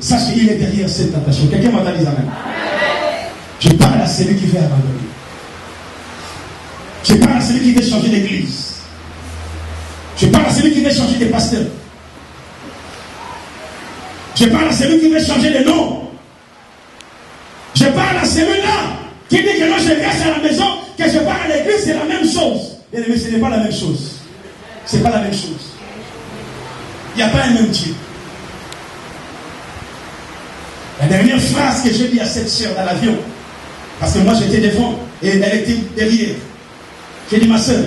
sache qu'il est derrière cette tentation. Quelqu'un m'a dit amen. Je parle à celui qui veut abandonner. Je parle à celui qui veut changer d'église. Je parle à celui qui veut changer de pasteur. Je parle à celui qui veut changer de nom. Je parle à celui-là qui dit que non, je reste à la maison, que je pars à l'église, c'est la même chose. Et ce n'est pas la même chose. Ce n'est pas la même chose. Il n'y a pas un même Dieu. La dernière phrase que j'ai dit à cette sœur dans l'avion, parce que moi j'étais devant et elle était derrière. J'ai dit, ma sœur,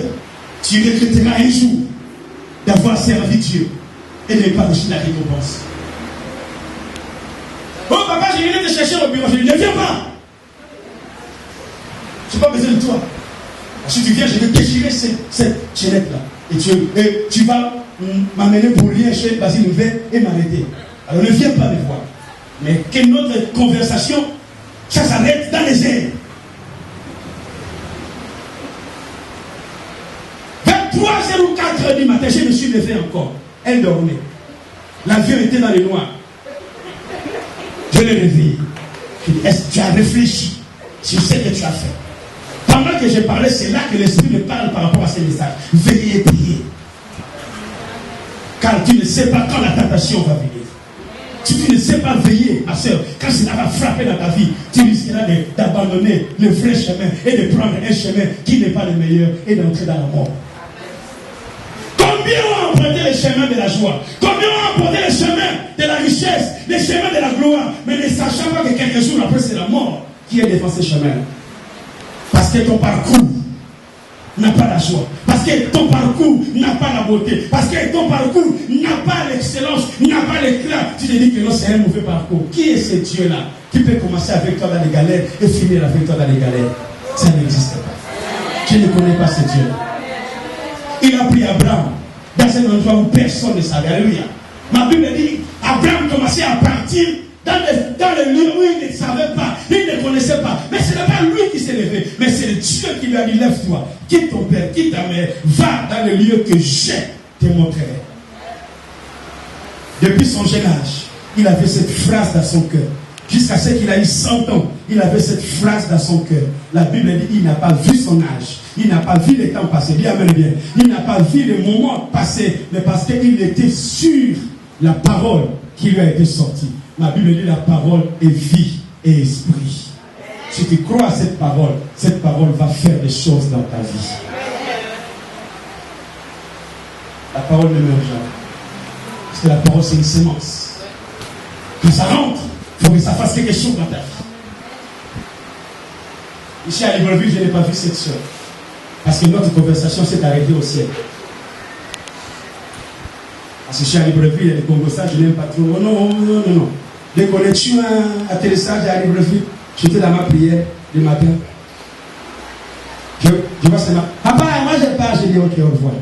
tu regretteras un jour d'avoir servi Dieu et de ne pas reçu la récompense. Oh papa, je viens te chercher au bureau. Je dis, ne viens pas. Je n'ai pas besoin de toi. Si tu viens, je vais déchirer cette chaînette-là. Et tu vas m'amener pour lire chez Basile Nouvel et m'arrêter. Alors ne viens pas me voir. Mais que notre conversation, ça s'arrête dans les airs. Vers 3h ou 4h du matin, je me suis levé encore. Elle dormait. L'avion était dans le noir. Je l'ai réveillé. Je dis, est-ce que tu as réfléchi sur ce que tu as fait? Pendant que je parlais, c'est là que l'Esprit me parle par rapport à ces messages. Veillez et priez. Car tu ne sais pas quand la tentation va venir. Si tu ne sais pas veiller, ma soeur, quand cela va frapper dans ta vie, tu risqueras d'abandonner le vrai chemin et de prendre un chemin qui n'est pas le meilleur et d'entrer dans la mort. Combien ont emprunté le chemin de la joie? Combien ont emprunté le chemin de la richesse, le chemin de la gloire, mais ne sachant pas que quelques jours après, c'est la mort qui est devant ce chemin. Parce que ton parcours n'a pas la joie. Parce que ton parcours n'a pas la beauté. Parce que ton parcours n'a pas l'excellence, n'a pas l'éclat. Tu te dis que non, c'est un mauvais parcours. Qui est ce Dieu-là qui peut commencer avec toi dans les galères et finir avec toi dans les galères? Ça n'existe pas. Je ne connais pas ce Dieu-là. Il a pris Abraham dans un endroit où personne ne savait. Alléluia. Ma Bible dit, Abraham commençait à partir dans le lieu où il ne savait pas, il ne connaissait pas. Mais ce n'est pas lui qui s'est levé, mais c'est Dieu qui lui a dit, lève-toi, quitte ton père, quitte ta mère, va dans le lieu que je te montrerai. Depuis son jeune âge, il avait cette phrase dans son cœur. Jusqu'à ce qu'il a eu 100 ans, il avait cette phrase dans son cœur. La Bible dit, il n'a pas vu son âge. Il n'a pas vu le temps passer. Bien, bien. Il n'a pas vu le moment passer, mais parce qu'il était sur la parole qui lui a été sortie. Ma Bible dit, la parole est vie et esprit. Si tu crois à cette parole va faire des choses dans ta vie. La parole ne meurt jamais. Parce que la parole, c'est une semence. Quand ça rentre, il faut que ça fasse quelque chose dans ta vie. Ici à Libreville, je n'ai pas vu cette soeur. Parce que notre conversation s'est arrêtée au ciel. Parce que je suis à Libreville, il y a des Congolais, je n'aime pas trop. Oh non. Dès qu'on est tué à atterrissage à Libreville, j'étais dans ma prière le matin. Je vois seulement, papa, moi je pars, je dis ok, au revoir.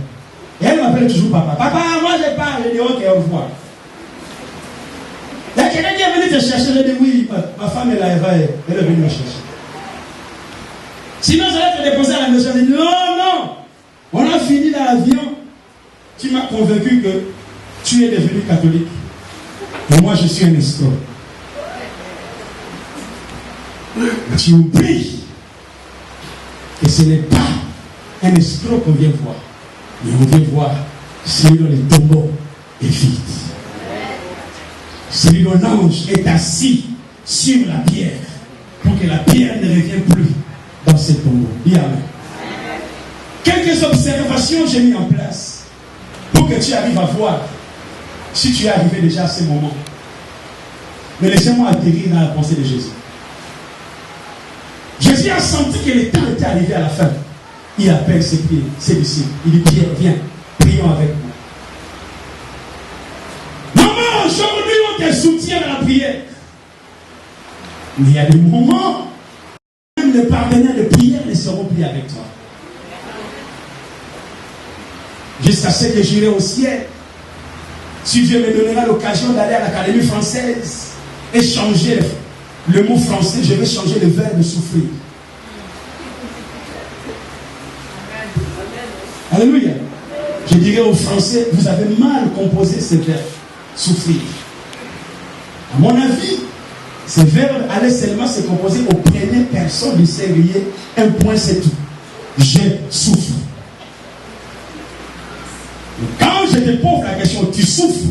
Et elle m'appelle toujours papa. Papa, moi je pars, je dis ok, au revoir. Il y a quelqu'un qui est venu te chercher, je dis oui, ma femme est là, elle est venue me chercher. Sinon, j'allais te déposer à la maison, je dis non, on a fini dans l'avion. Tu m'as convaincu que tu es devenu catholique. Et moi, je suis un escroc. Tu oublies que ce n'est pas un escroc qu'on vient voir. Mais on vient voir celui dont le tombeau est vide. Celui dont l'ange est assis sur la pierre. Pour que la pierre ne revienne plus dans ce tombeau. Bien. Quelques observations j'ai mis en place pour que tu arrives à voir si tu es arrivé déjà à ce moment. Mais laissez-moi atterrir dans la pensée de Jésus. Jésus a senti que le temps était arrivé à la fin. Il appelle ses disciples. Il dit, Pierre, viens, prions avec moi. Maman, aujourd'hui on te soutient dans la prière. Mais il y a des moments où même les partenaires de prière ne seront plus avec toi. Jusqu'à ce que j'irai au ciel. Si Dieu me donnera l'occasion d'aller à l'Académie française et changer le mot français, je vais changer le verbe souffrir. Alléluia. Je dirais aux Français, vous avez mal composé ce verbe, souffrir. À mon avis, ce verbe allait seulement se composer aux premières personnes du singulier. Un point, c'est tout. Je souffre. Quand je te pose la question, tu souffres.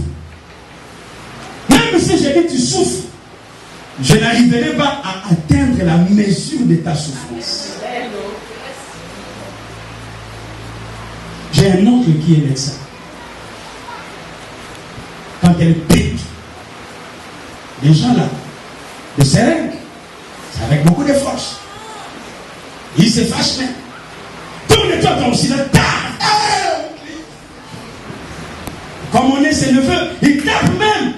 Même si je dis tu souffres, je n'arriverai pas à atteindre la mesure de ta souffrance. J'ai un oncle qui est médecin. Quand elle pique, les gens là, de seringue, c'est avec beaucoup de force. Il se fâche même. Tourne-toi ton aussi, comme on est ses neveux, il tape même.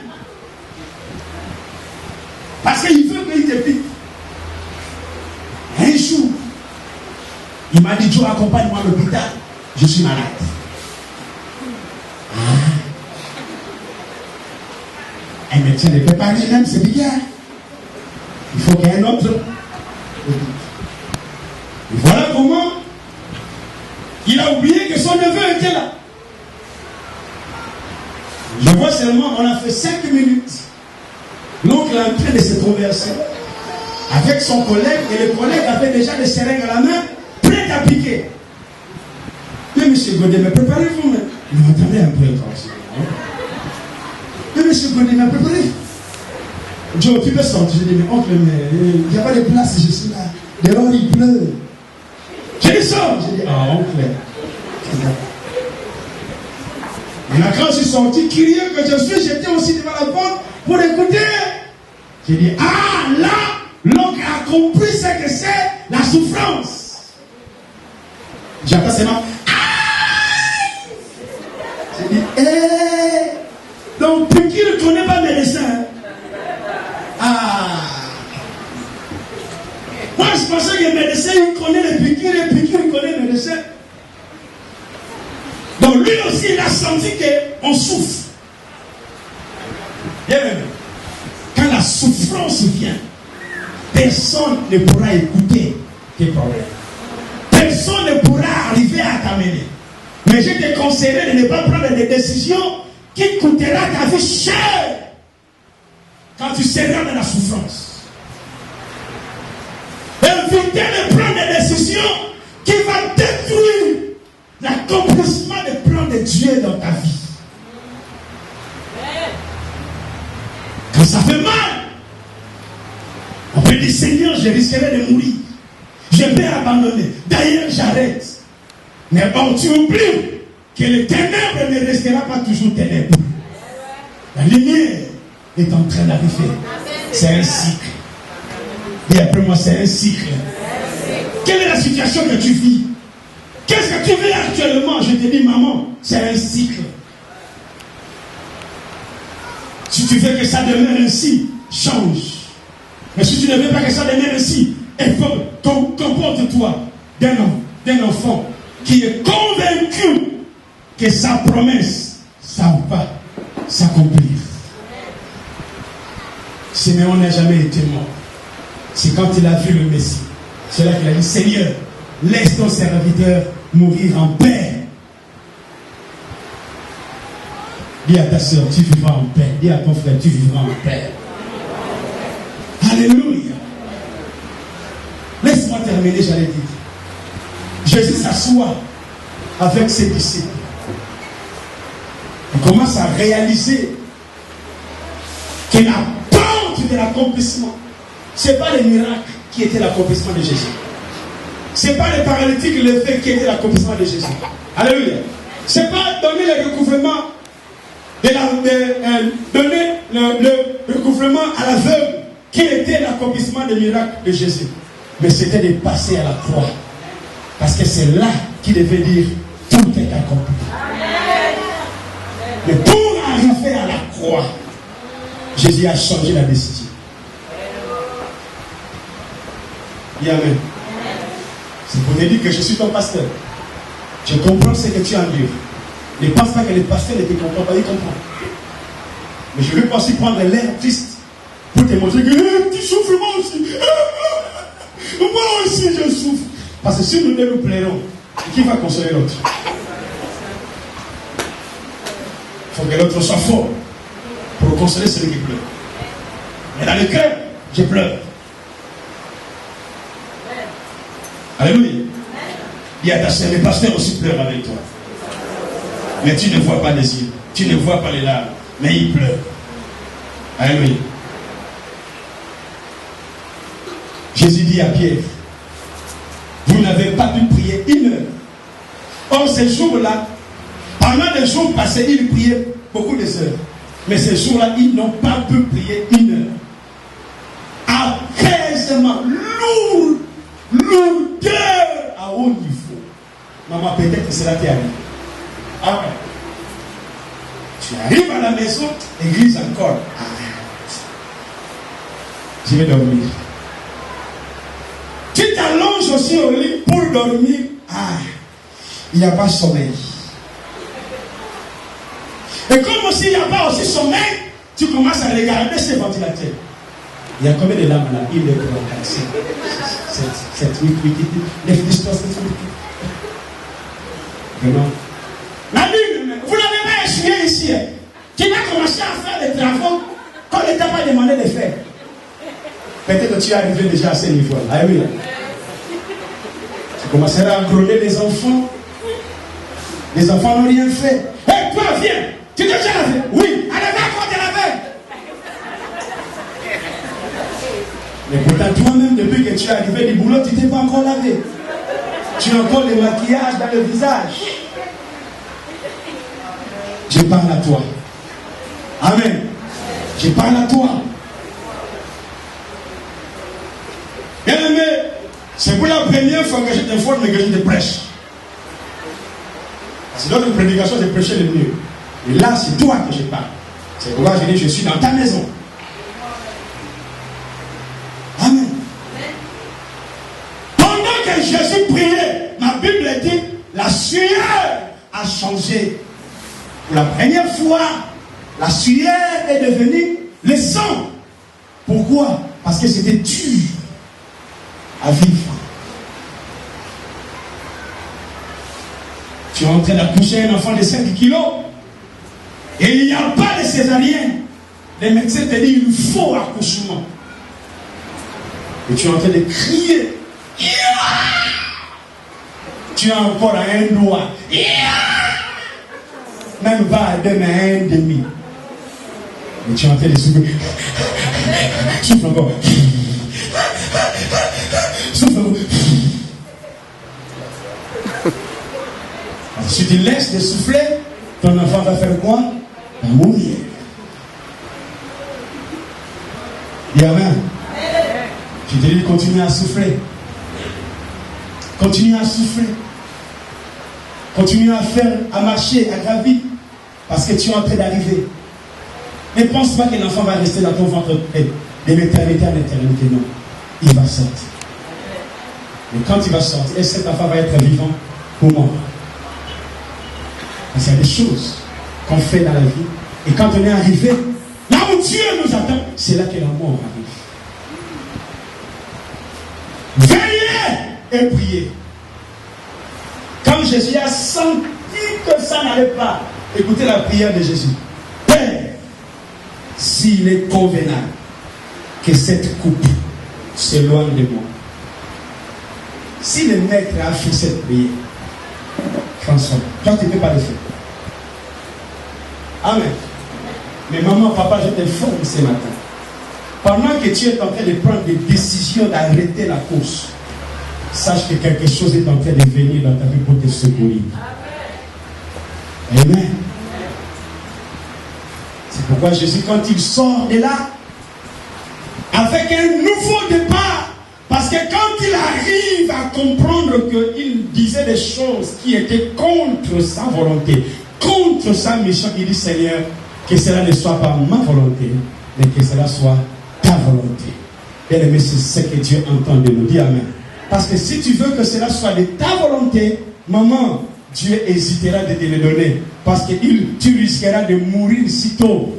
Parce qu'il veut qu'il te pique. Un jour, il m'a dit, Joe, accompagne-moi à l'hôpital. Je suis malade. Un médecin ne peut pas lui-même, c'est bien. Il faut qu'il y ait un autre. Et voilà comment il a oublié que son neveu était là. Je vois seulement, on a fait 5 minutes. L'oncle est en train de se converser avec son collègue, et le collègue avait déjà des seringues à la main, prêt à piquer. Mais monsieur Godet, mais préparez-vous. Mais attendez un peu, mais monsieur Godet, mais préparez-vous. Joe, tu peux sortir. Je dis, mais oncle, mais il n'y a pas de place, je suis là. Dehors, il pleut. Je dis, sors. Je dis, ah, oncle. Et là, quand je suis sorti, crié que je suis, j'étais aussi devant la porte pour écouter. J'ai dit, ah, là, l'oncle a compris ce que c'est la souffrance. J'entends seulement, aïe. J'ai dit, donc, pour qui ne connaît pas médecin? Ah. Moi, je pensais que les médecins, ils connaissent les piqûres, ils connaissent les médecins. Donc lui aussi, il a senti qu'on souffre. Bien même, quand la souffrance vient, personne ne pourra écouter tes problèmes. Personne ne pourra arriver à t'amener. Mais je te conseillerais de ne pas prendre des décisions qui coûtera ta vie chère quand tu seras dans la souffrance. Évitez de prendre des décisions qui vont détruire l'accomplissement des plans de Dieu dans ta vie. Quand ça fait mal, on peut dire, Seigneur, je risquerai de mourir. Je vais abandonner. D'ailleurs, j'arrête. Mais bon, tu oublies que le ténèbre ne restera pas toujours ténèbre. La lumière est en train d'arriver. C'est un cycle. Et après moi, c'est un cycle. Quelle est la situation que tu vis? Qu'est-ce que tu vis actuellement? Je te dis, maman, c'est un cycle. Si tu veux que ça demeure ainsi, change. Mais si tu ne veux pas que ça demeure ainsi, comporte-toi d'un enfant qui est convaincu que sa promesse, ça va s'accomplir. Simeon n'a jamais été mort. C'est quand il a vu le Messie. C'est là qu'il a dit, Seigneur, laisse ton serviteur mourir en paix. Dis à ta soeur, tu vivras en paix. Dis à ton frère, tu vivras en paix. Alléluia. Laisse-moi terminer, j'allais dire. Jésus s'assoit avec ses disciples. Il commence à réaliser que la porte de l'accomplissement, ce n'est pas les miracles qui étaient l'accomplissement de Jésus. Ce n'est pas les paralytiques, le fait qui était l'accomplissement de Jésus. Alléluia. Ce n'est pas donner le recouvrement, donner le recouvrement à l'aveugle qui était l'accomplissement des miracles de Jésus. Mais c'était de passer à la croix. Parce que c'est là qu'il devait dire tout est accompli. Mais pour arriver à la croix, Jésus a changé la décision. Et amen. C'est pour te dire que je suis ton pasteur. Je comprends ce que tu as à dire. Ne pense pas que le pasteur ne te comprend pas, il comprend. Mais je ne veux pas aussi prendre l'air triste pour te montrer que tu souffres moi aussi. Moi aussi je souffre. Parce que si nous deux nous plairons, qui va consoler l'autre? Il faut que l'autre soit fort pour consoler celui qui pleure. Mais dans le cœur, je pleure. Alléluia. Dis à ta sœur, le pasteur aussi pleure avec toi. Mais tu ne vois pas les yeux. Tu ne vois pas les larmes. Mais il pleure. Alléluia. Jésus dit à Pierre, vous n'avez pas pu prier 1 heure. Or, ces jours-là, pendant les jours passés, ils priaient beaucoup de heures. Mais ces jours-là, ils n'ont pas pu prier 1 heure. Apaisement, lourdeur à haut niveau. Maman, peut-être que c'est là qui arrive. Ah ouais. Tu arrives à la maison, l'église encore. Ah, je vais dormir. Tu t'allonges aussi au lit pour dormir. Ah, il n'y a pas sommeil. Et comme aussi il n'y a pas aussi sommeil, tu commences à regarder ces ventilateurs. Il y a combien de lames là? 1, 2, 3, 4, 5, 6, 7, 8, 8, 9, 10, 11, 12, 13. Vraiment. La lune, vous n'avez pas essuyé ici. Tu vas commencer à faire des travaux qu'on ne t'a pas demandé de faire. Peut-être que tu es arrivé déjà à ce niveau. Ah oui. Tu commenceras à gronder les enfants. Les enfants n'ont rien fait. Hé, hey, toi, viens. Tu t'es déjà lavé? Oui. Allez, va encore te laver. Mais pourtant, toi-même, depuis que tu es arrivé du boulot, tu ne t'es pas encore lavé. Tu as encore le maquillage dans le visage. Je parle à toi. Amen. Je parle à toi. Bien-aimé, c'est pour la première fois que je t'informe et que je te prêche. Parce que dans une prédication, c'est prêcher le mieux. Et là, c'est toi que je parle. C'est pourquoi je dis, je suis dans ta maison. Amen. Pendant que Jésus priait, ma Bible dit, la sueur a changé. Pour la première fois, la sueur est devenue le sang. Pourquoi? Parce que c'était dur à vivre. Tu es en train d'accoucher un enfant de 5 kilos et il n'y a pas de césarienne. Les médecins te disent il faut accouchement. Et tu es en train de crier. Tu as encore un doigt. Même pas à 2 mais à 1,5. Et tu es en train de souffler. Souffle encore. Souffle encore. Si tu laisses de souffler, ton enfant va faire quoi? Va mourir. Dis amen. Tu te dis continue à souffler. Continue à souffler. Continue à faire, à marcher, à gravir. Parce que tu es en train d'arriver. Ne pense pas que l'enfant va rester dans ton ventre de l'éternité à l'éternité. Non. Il va sortir. Mais quand il va sortir, et cet enfant va être vivant ou mort. Parce qu'il y a des choses qu'on fait dans la vie. Et quand on est arrivé, là où Dieu nous attend, c'est là que la mort arrive. Veillez et priez. Quand Jésus a senti que ça n'allait pas, écoutez la prière de Jésus. Père, s'il est convenable que cette coupe s'éloigne de moi. Si le maître a fait cette prière, François, toi tu ne peux pas le faire. Amen. Mais maman, papa, je t'informe ce matin. Pendant que tu es en train de prendre des décisions d'arrêter la course, sache que quelque chose est en train de venir dans ta vie pour te secourir. Amen. C'est pourquoi Jésus, quand il sort de là, avec un nouveau départ, parce que quand il arrive à comprendre qu'il disait des choses qui étaient contre sa volonté, contre sa mission, il dit Seigneur, que cela ne soit pas ma volonté, mais que cela soit ta volonté. Bien aimé, c'est ce que Dieu entend de nous dire. Amen. Parce que si tu veux que cela soit de ta volonté, maman, Dieu hésitera de te le donner. Parce que tu risqueras de mourir si tôt.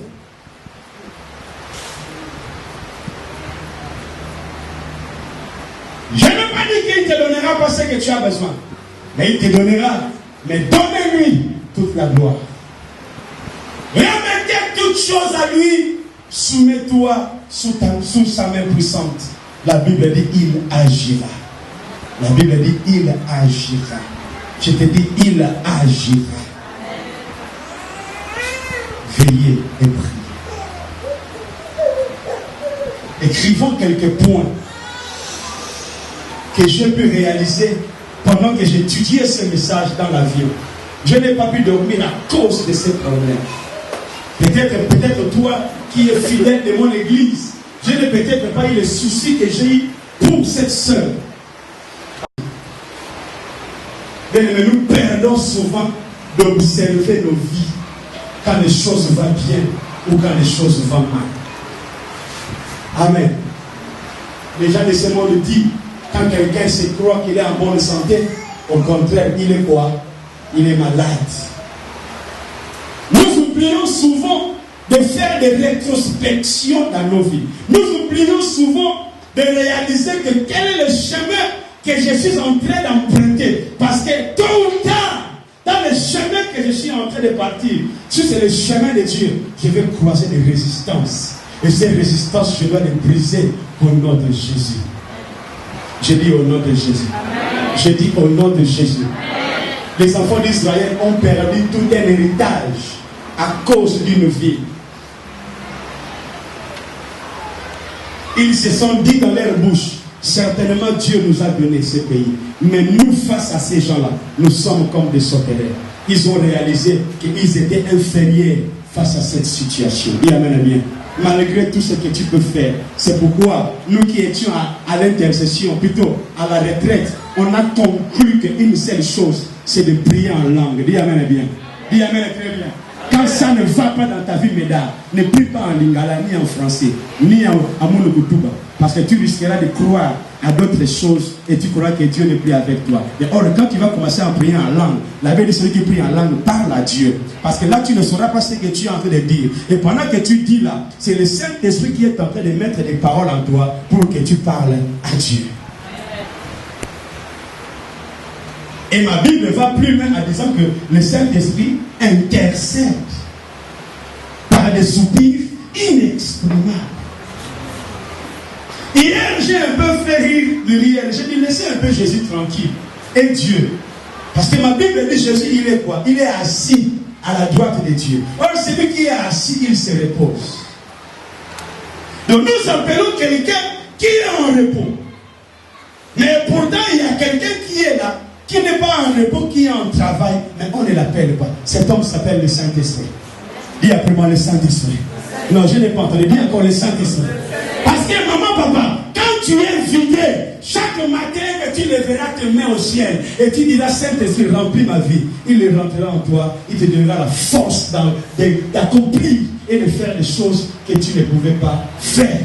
Je ne veux pas dire qu'il ne te donnera pas ce que tu as besoin. Mais il te donnera. Mais donnez-lui toute la gloire. Remettez toutes choses à lui. soumets-toi sous sa main puissante. La Bible dit, il agira. La Bible dit, il agira. Je te dis, il agira. Veillez et priez. Écrivons quelques points que j'ai pu réaliser pendant que j'étudiais ce message dans l'avion. Je n'ai pas pu dormir à cause de ces problèmes. Peut-être toi qui es fidèle de mon église, je n'ai peut-être pas eu le souci que j'ai eu pour cette sœur. Mais nous perdons souvent d'observer nos vies quand les choses vont bien ou quand les choses vont mal. Amen. Les gens de ce monde disent, quand quelqu'un se croit qu'il est en bonne santé, au contraire, il est quoi? Il est malade. Nous oublions souvent de faire des rétrospections dans nos vies. Nous oublions souvent de réaliser que quel est le chemin que je suis en train d'emprunter. Parce que tôt ou tard, dans le chemin que je suis en train de partir, si c'est le chemin de Dieu, je vais croiser des résistances. Et ces résistances, je dois les briser au nom de Jésus. Je dis au nom de Jésus. Amen. Je dis au nom de Jésus. Amen. Les enfants d'Israël ont perdu tout un héritage à cause d'une ville. Ils se sont dit dans leur bouche, certainement Dieu nous a donné ce pays. Mais nous, face à ces gens-là, nous sommes comme des sauterelles. Ils ont réalisé qu'ils étaient inférieurs face à cette situation. Et amen, bien. Malgré tout ce que tu peux faire. C'est pourquoi nous qui étions à l'intercession, plutôt à la retraite, on a conclu qu'une seule chose, c'est de prier en langue. Dis amen bien. Dis amen très bien. Quand ça ne va pas dans ta vie, mesdames, ne prie pas en lingala, ni en français, ni en monokutuba. Parce que tu risqueras de croire à d'autres choses et tu crois que Dieu n'est plus avec toi. Et or, quand tu vas commencer à prier en langue, la Bible dit celui qui prie en langue parle à Dieu. Parce que là, tu ne sauras pas ce que tu es en train de dire. Et pendant que tu dis là, c'est le Saint-Esprit qui est en train de mettre des paroles en toi pour que tu parles à Dieu. Et ma Bible va plus loin en disant que le Saint-Esprit intercède par des soupirs inexprimables. Hier, j'ai un peu fait rire de rire. J'ai dit, laissez un peu Jésus tranquille. Et Dieu. Parce que ma Bible dit, Jésus, il est quoi? Il est assis à la droite de Dieu. Or, celui qui est assis, il se repose. Donc, nous appelons quelqu'un qui est en repos. Mais pourtant, il y a quelqu'un qui est là, qui n'est pas en repos, qui est en travail, mais on ne l'appelle pas. Cet homme s'appelle le Saint-Esprit. Dis après moi le Saint-Esprit. Non, je n'ai pas entendu. Dis encore le Saint-Esprit. Parce que maman, papa, quand tu es vidé, chaque matin que tu lèveras tes mains au ciel et tu diras Saint-Esprit, remplis ma vie, il rentrera en toi, il te donnera la force d'accomplir et de faire des choses que tu ne pouvais pas faire.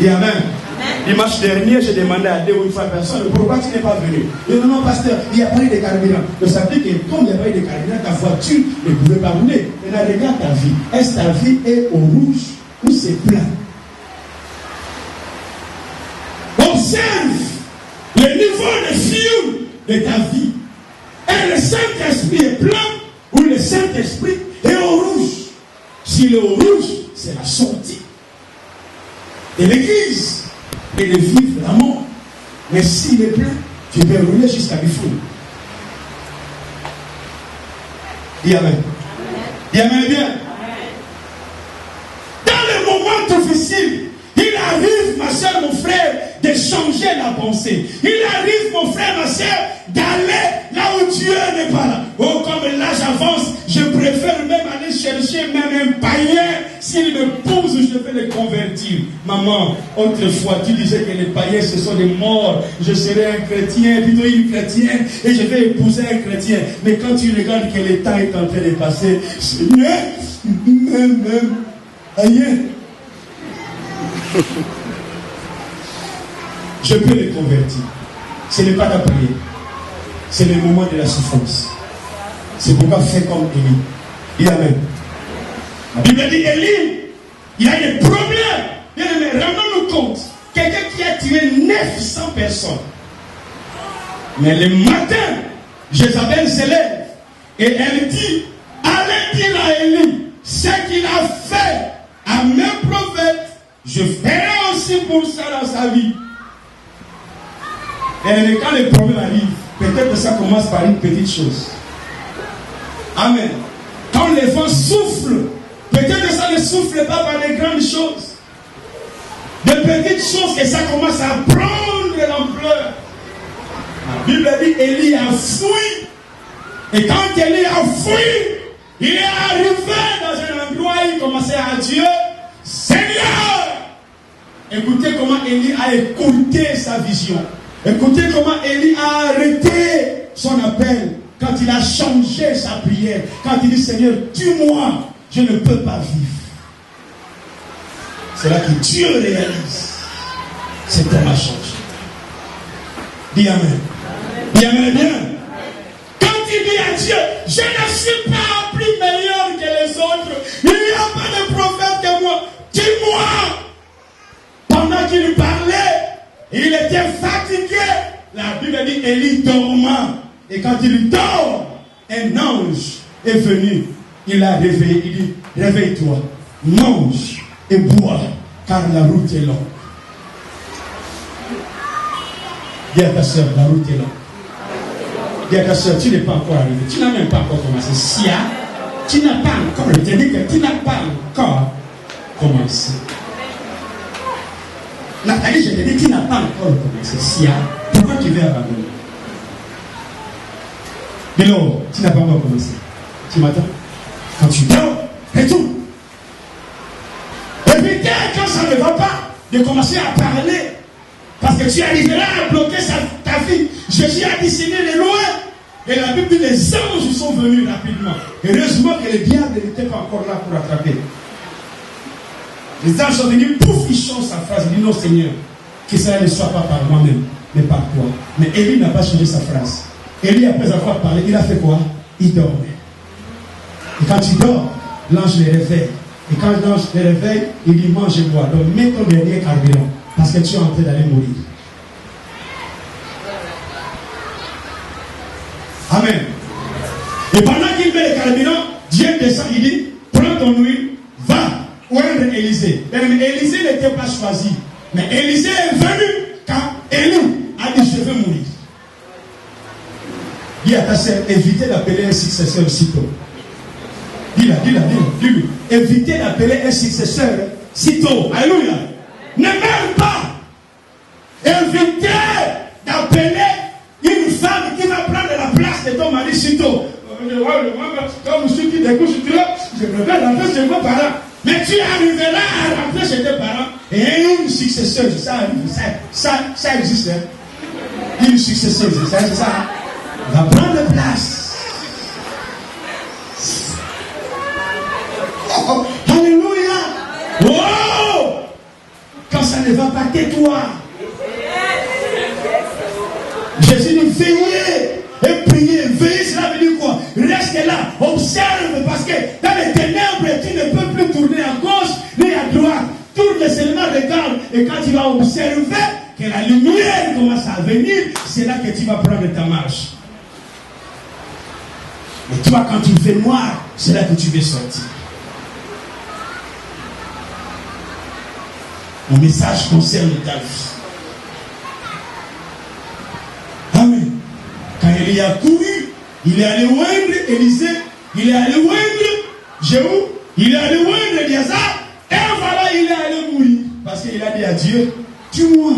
Et amen. Dimanche dernier, j'ai demandé à 2 ou 3 personnes pourquoi tu n'es pas venu. Et non, pasteur, il n'y a pas eu de carburant. Donc ça veut dire que comme il n'y a pas eu de carburant, ta voiture ne pouvait pas rouler. Maintenant, regarde ta vie. Est-ce que ta vie est au rouge ou c'est plein? Observe le niveau de fuel de ta vie. Et le Saint-Esprit est plein ou le Saint-Esprit est au rouge. Si le rouge, c'est la sortie de l'église. Et de vivre l'amour. Mais s'il est plein, tu peux rouler jusqu'à Bifoun. Dis amen. Dis amen bien. Dans les moments difficiles, il arrive, ma soeur, mon frère, de changer la pensée. Il arrive, mon frère, ma soeur, d'aller là où Dieu n'est pas là. Oh, comme l'âge avance, je préfère même aller chercher même un païen. S'il me pousse, je vais le convertir. Maman, autrefois, tu disais que les païens, ce sont des morts. Je serai un chrétien, plutôt une chrétienne, et je vais épouser un chrétien. Mais quand tu regardes que le temps est en train de passer, Seigneur, même, aïe. Je peux le convertir. Ce n'est pas la prière. C'est le moment de la souffrance. C'est pourquoi fais comme Élie. Dis amen. La Bible dit Élie, il y a des problèmes. Bien aimé, rendons-nous compte. Quelqu'un qui a tué 900 personnes. Mais le matin, Jézabel se lève et elle dit, allez dire à je ferai aussi pour ça dans sa vie. Et quand les problèmes arrivent, peut-être que ça commence par une petite chose. Amen. Quand les vents soufflent, peut-être que ça ne souffle pas par des grandes choses. De petites choses que ça commence à prendre de l'ampleur. La Bible dit Élie a fui. Et quand Élie a fui, il est arrivé dans un endroit où il commençait à dire Seigneur! Écoutez comment Élie a écouté sa vision. Écoutez comment Élie a arrêté son appel. Quand il a changé sa prière. Quand il dit Seigneur, tue-moi, je ne peux pas vivre. C'est là que Dieu réalise. Cet homme a changé. Dis Amen. Dis Amen bien. Quand il dit à Dieu, je ne suis pas plus meilleur que les autres. Il n'y a pas de prophète que moi. Dis-moi. Pendant qu'il parlait, il était fatigué. La Bible dit, Élie dormant. Et quand il dort, un ange est venu. Il l'a réveillé. Il dit, réveille-toi, mange et bois, car la route est longue. Dis à ta soeur, la route est longue. Dis à ta soeur, tu n'es pas encore arrivé. Tu n'as même pas encore commencé. Sia, tu n'as pas encore. Je te dis que tu n'as pas encore commencé. Nathalie, je te dis, tu n'as pas encore commencé. Sia, pourquoi tu veux abandonner? Mais non, tu n'as pas encore commencé. Tu m'attends? Quand tu dors, retourne. Évitez quand ça ne va pas de commencer à parler. Parce que tu arriveras à bloquer ta vie. Jésus a dessiné les lois. Et la Bible dit les anges sont venus rapidement. Heureusement que le diable n'était pas encore là pour attraper. Les anges sont venus, pouf, ils changent sa phrase. Il dit non Seigneur, que ça ne soit pas par moi-même, mais par toi. Mais Élie n'a pas changé sa phrase. Élie, après avoir parlé, il a fait quoi? Il dormait. Et quand il dort, l'ange le réveille. Et quand l'ange le réveille, il dit mange et bois. Donc mets ton dernier carburant. Parce que tu es en train d'aller mourir. Amen. Et pendant qu'il met le carburant, Dieu descend, il dit, prends ton huile, va oindre Élisée. Élisée n'était pas choisi. Mais Élisée est venu quand Élie a dit, je veux mourir. Dis à ta sœur, évitez d'appeler un successeur sitôt. Dis-la. Évitez d'appeler un successeur sitôt. Alléluia. Ne même pas. Évitez d'appeler une femme qui va prendre la place de ton mari sitôt. Comme je suis qui découche, je me vais rentrer chez mes parents. Mais tu arriveras à rentrer chez tes parents et une successeuse, ça arrive, ça existe. Hein? Une successeuse, ça va prendre place. Oh, alléluia. Oh! Quand ça ne va pas, tais-toi. Jésus dit veillez et priez. Veillez, cela veut dire quoi? Reste là, observe, parce que dans les ténèbres, tu ne peux plus tourner à gauche ni à droite. Tourne seulement, regarde. Et quand tu vas observer que la lumière commence à venir, c'est là que tu vas prendre ta marche. Et toi, quand il fait noir, c'est là que tu veux sortir. Mon message concerne ta vie. Amen. Quand il y a couru, il est allé oindre Élisée, il est allé oindre Jéhu, il est allé oindre Eliazar, et voilà, il est allé mourir. Parce qu'il a dit à Dieu, tue-moi.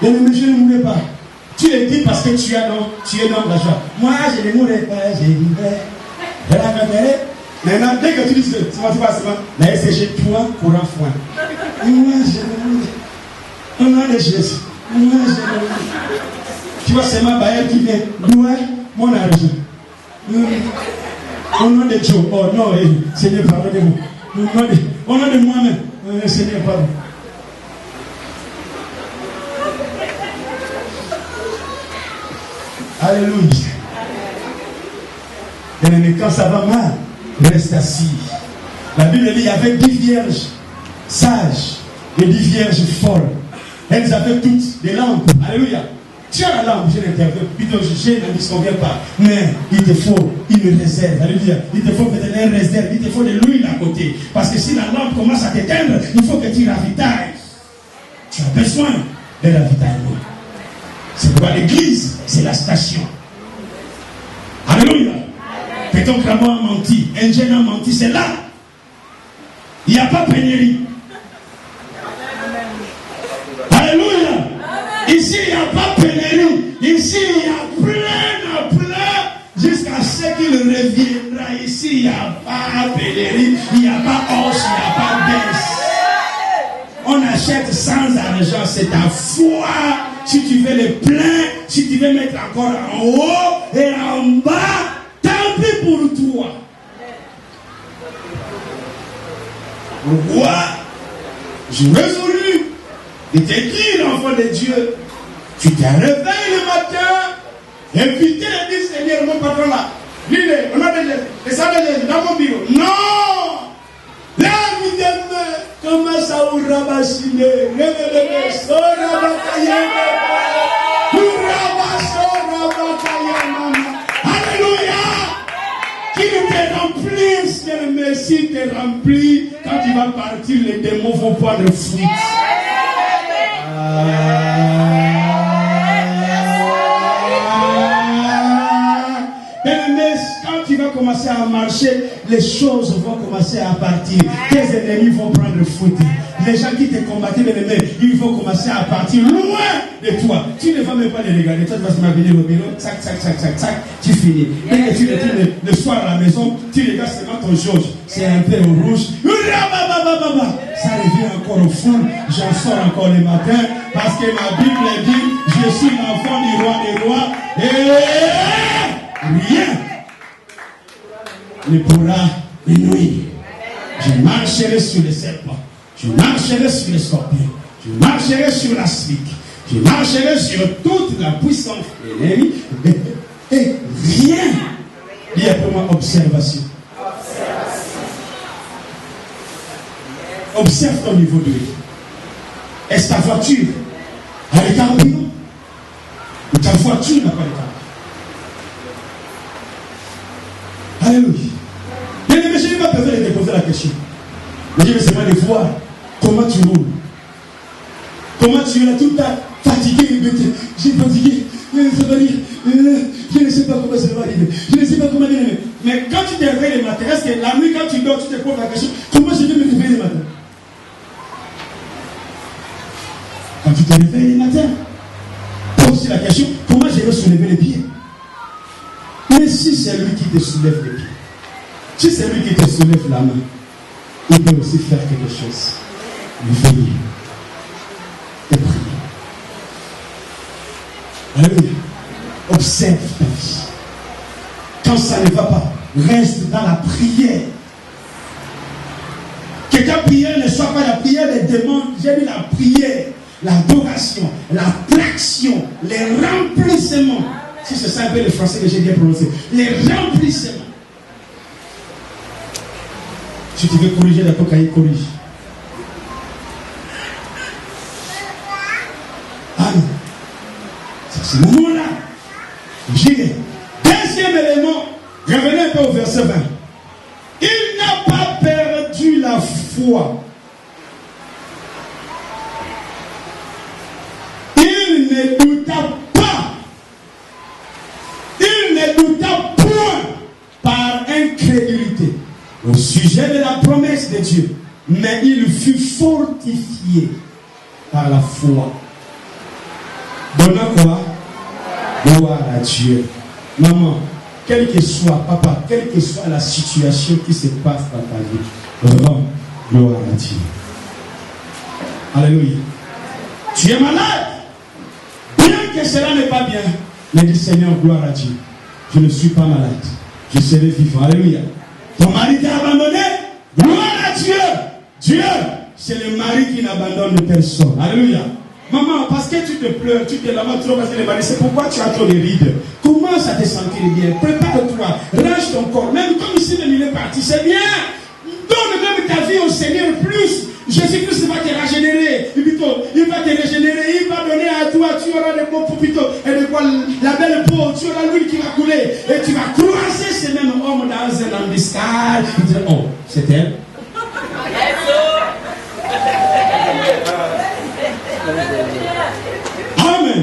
Je ne mourrai pas. Tu le dis parce que tu es dans la joie. Moi, je ne mourrai pas, je vivrai. Je la verrai. Maintenant, dès que tu dis ça, tu vas seulement, mais c'est chez toi pour un foin. Moi, je ne mourrai. Au nom de Jésus. Moi, je ne mourrai. Tu vois seulement Baël qui vient. Nous, mon argent. Au nom de Dieu. Oh non, Seigneur, pardonnez-moi. Au nom de moi-même. Seigneur, pardon. Alléluia. Et quand ça va mal, reste assis. La Bible dit qu'il y avait 10 vierges sages et 10 vierges folles. Elles avaient toutes des lampes. Alléluia. Tu as la lampe, je l'interview, plutôt je ne disconviens pas. Mais il te faut une réserve. Alléluia. Il te faut peut-être une réserve, il te faut de l'huile à côté. Parce que si la lampe commence à t'éteindre, il faut que tu ravitailles. Tu as besoin de ravitaillement. C'est pourquoi l'église, c'est la station. Alléluia. Péton Cramo a menti, Ingène a menti, c'est là. Il n'y a pas pénurie. Alléluia. Ici, il n'y a pas pénurie. Ici, il y a plein, jusqu'à ce qu'il reviendra. Ici, il n'y a pas pénurie. Il n'y a pas hausse, il n'y a pas baisse. On achète sans argent, c'est ta foi. Si tu veux le plein, si tu veux mettre encore en haut et en bas, tant pis pour toi. Pourquoi j'ai résolu de te dire, enfant de Dieu, tu te réveilles le matin, invité le dire, Seigneur, mon patron là, lis-le, on a des salles dans mon bureau. Non! Là, vous demain, commence à vous rabassiner, révélez-le, alléluia! Qui te remplisse, que le Messie te remplit, quand tu vas partir, les démons vont prendre fuite. Quand tu vas commencer à marcher, les choses vont commencer à partir. Tes ennemis vont prendre fuite. Les gens qui te combattaient, ils vont commencer à partir loin de toi. Tu ne vas même pas les regarder. Toi, tu vas venir au bureau, tac, tu finis. Dès que tu retournes le soir à la maison, tu regardes seulement ton jauge. C'est un peu au rouge. Ça revient encore au fond. J'en sors encore le matin parce que ma Bible dit, je suis l'enfant du roi des rois et rien ne pourra me nuire. Je marcherai sur les serpents. Je marcherai sur les scorpions. Je marcherai sur la spique. Je marcherai sur toute la puissance de l'ennemi. Et rien. Il y a pour moi observation. Observe ton niveau de vie. Est-ce ta voiture a les carburants? Ou ta voiture n'a pas les carburants? Alléluia. Je n'ai pas besoin de te poser la question. Mais je veux seulement de voir comment tu roules. Comment tu es là tout le temps fatigué, j'ai fatigué. Je ne sais pas comment ça va arriver. Je ne sais pas comment arriver. Mais quand tu te réveilles le matin, est-ce que la nuit quand tu dors, tu te poses la question, comment je vais me réveiller le matin? Quand tu te réveilles le matin, pose la question, comment je vais soulever les pieds? Mais si c'est lui qui te soulève les pieds, si c'est lui qui te soulève la main, il peut aussi faire quelque chose. Veiller et prier. Alléluia. Observe ta vie. Quand ça ne va pas, reste dans la prière. Que ta prière ne soit pas la prière des démons. J'ai dit la prière, l'adoration, la traction, les remplissements. Si c'est ça un peu le français que j'ai bien prononcé. Les remplissements. Si tu veux corriger la cocaïne, corrige. Amen. C'est ce moment-là. J'irai. Deuxième élément, revenez un peu au verset 20. Il n'a pas perdu la foi. Il ne douta pas. Il ne douta point par incrédulité au sujet de la promesse de Dieu. Mais il fut fortifié par la foi. Donnant quoi? Gloire à Dieu. Maman, quelle que soit, papa, quelle que soit la situation qui se passe dans ta vie, rends gloire à Dieu. Alléluia. Tu es malade. Bien que cela n'est pas bien, mais dis Seigneur, gloire à Dieu. Je ne suis pas malade. Je serai vivant. Alléluia. Ton mari t'a abandonné. Gloire à Dieu. Dieu, c'est le mari qui n'abandonne personne. Alléluia. Maman, parce que tu te pleures, tu te laves trop parce que les maris, c'est pourquoi tu as trop de rides. Commence à te sentir bien. Prépare-toi. Range ton corps. Même comme ici, le milieu est parti, c'est bien. Donne même ta vie au Seigneur plus. Jésus-Christ va te régénérer. Il va te régénérer. Il va donner à toi. Tu auras des et de quoi la belle peau, tu as l'huile qui va couler. Et tu vas croiser ces mêmes hommes dans un embuscade. Tu dis, oh, c'est elle. Amen.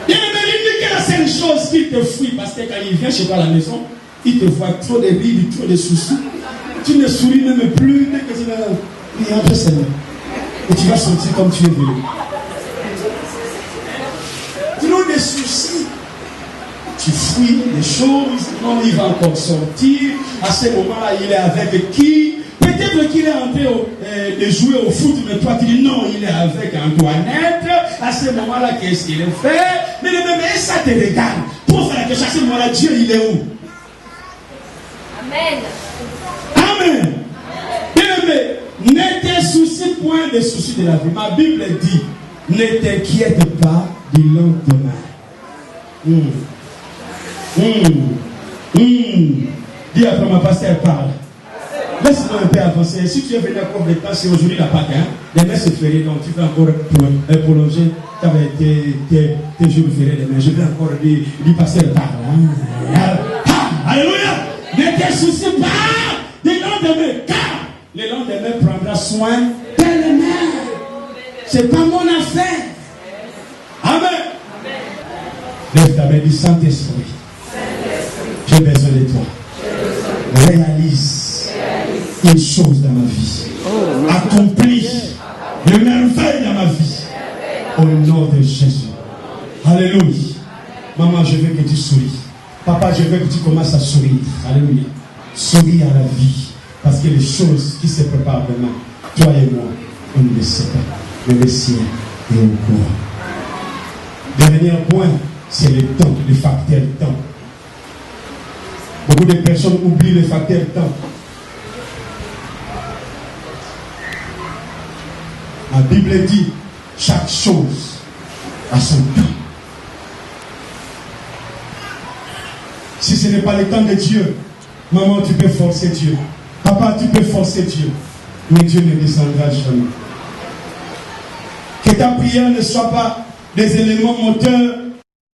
Bien aimé, l'unique et la seule chose qui te fuit, parce que quand il vient chez toi à la maison, il te voit trop de rides, trop de soucis. Tu ne souris même plus dès que tu vas. Il y a un peu Seigneur. Et tu vas sentir comme tu es venu. Trop de soucis. Tu fuis les choses. Non, il va encore sortir. À ce moment-là, il est avec qui? Peut-être qu'il est en train de jouer au foot, mais toi tu dis non, il est avec Antoinette. À ce moment-là, qu'est-ce qu'il fait? Mais ça te regarde. Pose la question, à ce moment-là, Dieu, il est où? Amen. Amen. Mais ne te soucie point des soucis de la vie. Ma Bible dit, ne t'inquiète pas du lendemain. Dis après ma pasteur parle. Laisse-moi un peu avancer. Si tu es venu à court de temps, c'est aujourd'hui la Pâque. Demain c'est férié, donc tu vas encore prolonger tes jours fériés demain. Je vais encore dire pasteur parle. Alléluia. Ne te soucie pas du lendemain, car le lendemain prendra soin d'elle-même. C'est pas mon affaire. Amen. Lève ta main, dis Saint-Esprit. J'ai besoin de toi. Réalise une chose dans ma vie. Accomplis le merveille dans ma vie. Au nom de Jésus. Alléluia. Maman, je veux que tu souris. Papa, je veux que tu commences à sourire. Alléluia. Souris à la vie. Parce que les choses qui se préparent demain, toi et moi, on ne le sait pas. Mais le ciel est au courant. Dernier point, c'est le temps, le facteur temps. Beaucoup de personnes oublient le facteur temps. La Bible dit, chaque chose a son temps. Si ce n'est pas le temps de Dieu, maman, tu peux forcer Dieu. Papa, tu peux forcer Dieu. Mais Dieu ne descendra jamais. Que ta prière ne soit pas des éléments moteurs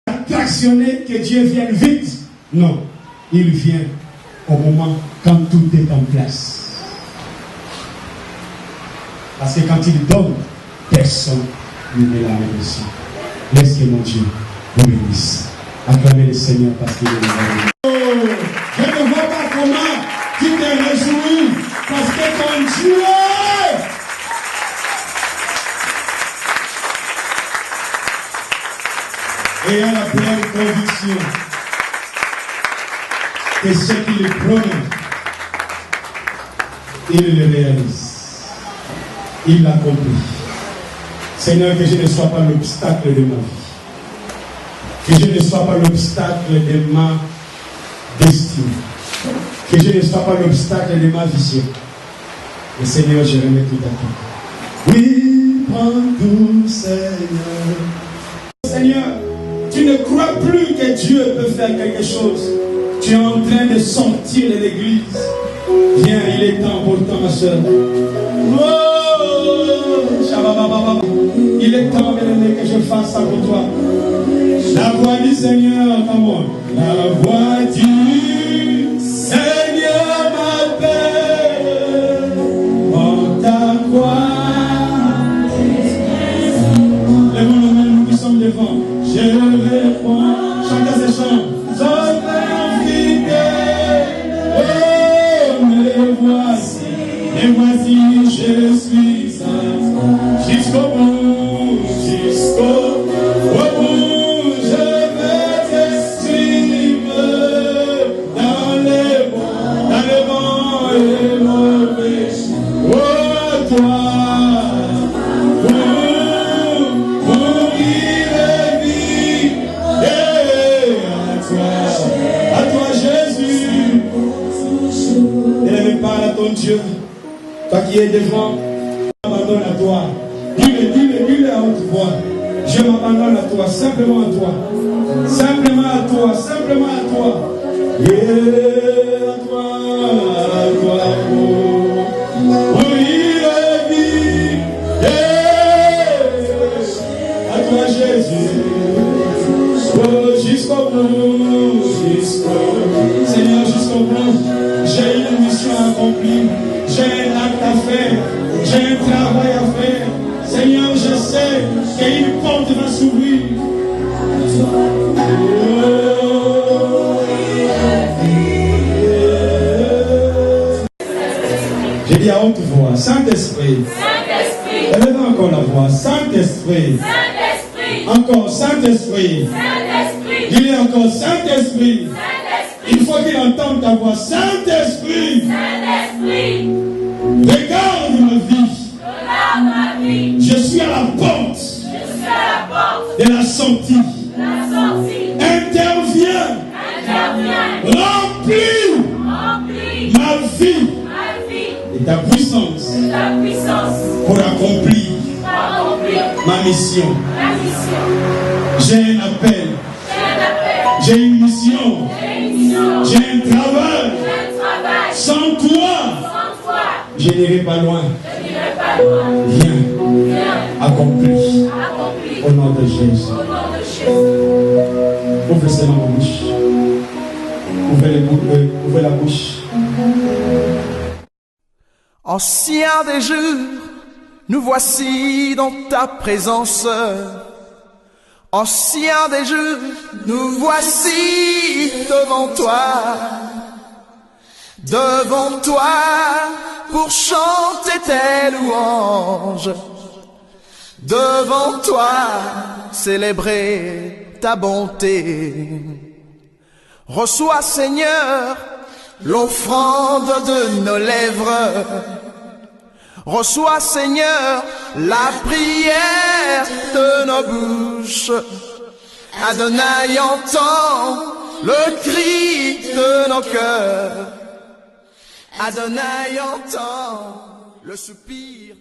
attractionnés, que Dieu vienne vite. Non, il vient au moment quand tout est en place. Parce que quand il donne, personne ne met la main dessus. Laisse que mon Dieu le bénisse. Acclamez le Seigneur parce qu'il est là. Oh, je ne vois pas comment tu te réjouis parce que ton Dieu. Et à la pleine conviction que ce qu'il promet, il le réalise. Il l'accomplit. Seigneur, que je ne sois pas l'obstacle de ma vie. Que je ne sois pas l'obstacle de ma destinée. Que je ne sois pas l'obstacle de ma vision. Et Seigneur, je remets tout à toi. Oui, prends tout, Seigneur. Seigneur, tu ne crois plus que Dieu peut faire quelque chose. Tu es en train de sortir de l'église. Viens, il est temps pour toi, ma soeur. Oh, il est temps, bien-aimé, que je fasse ça pour toi. La voix du Seigneur, comment? La voix du Seigneur m'appelle en ta croix. Les mots, nous qui sommes devant. Je réponds, chantez ces chants. Sois fidèle, oh, me voici, je suis saint. Jusqu'au bout, jusqu'au bout, je vais t'estimer dans les bons et les mauvais. Oh, toi. Parle à ton Dieu, toi qui es devant, je m'abandonne à toi. Dis-le à haute voix. Je m'abandonne à toi, simplement à toi. Simplement à toi, simplement à toi. Yeah, à toi, oui, la vie. Yeah, à toi, Jésus. mission à accomplir. J'ai un acte à faire. J'ai un travail à faire. Seigneur, je sais qu'une porte va s'ouvrir. J'ai dit à haute voix, Saint-Esprit. Saint-Esprit. Élevez encore la voix, Saint-Esprit. Saint-Esprit. Encore, Saint-Esprit. Saint-Esprit. Dis-le encore, Saint-Esprit. Saint-Esprit. Il faut qu'il entende ta voix, Saint-Esprit. Saint-Esprit. Regarde ma vie. Regarde ma vie. Je suis à la porte. Je suis à la porte de la sortie. De la sortie. Interviens. Interviens. Remplis. Remplis ma vie. Et ta puissance, pour accomplir ma mission. J'ai un appel, j'ai une mission, j'ai un travail. Sans toi, je n'irai pas loin. Viens, accomplis au nom de Jésus. Ouvrez seulement la bouche. Ouvrez la bouche. Ancien des jours, nous voici dans ta présence. Ancien des jours, nous voici devant toi. Devant toi, pour chanter tes louanges. Devant toi, célébrer ta bonté. Reçois, Seigneur, l'offrande de nos lèvres. Reçois, Seigneur, la prière de nos bouches. Adonai, entends le cri de nos cœurs. Adonai, entends le soupir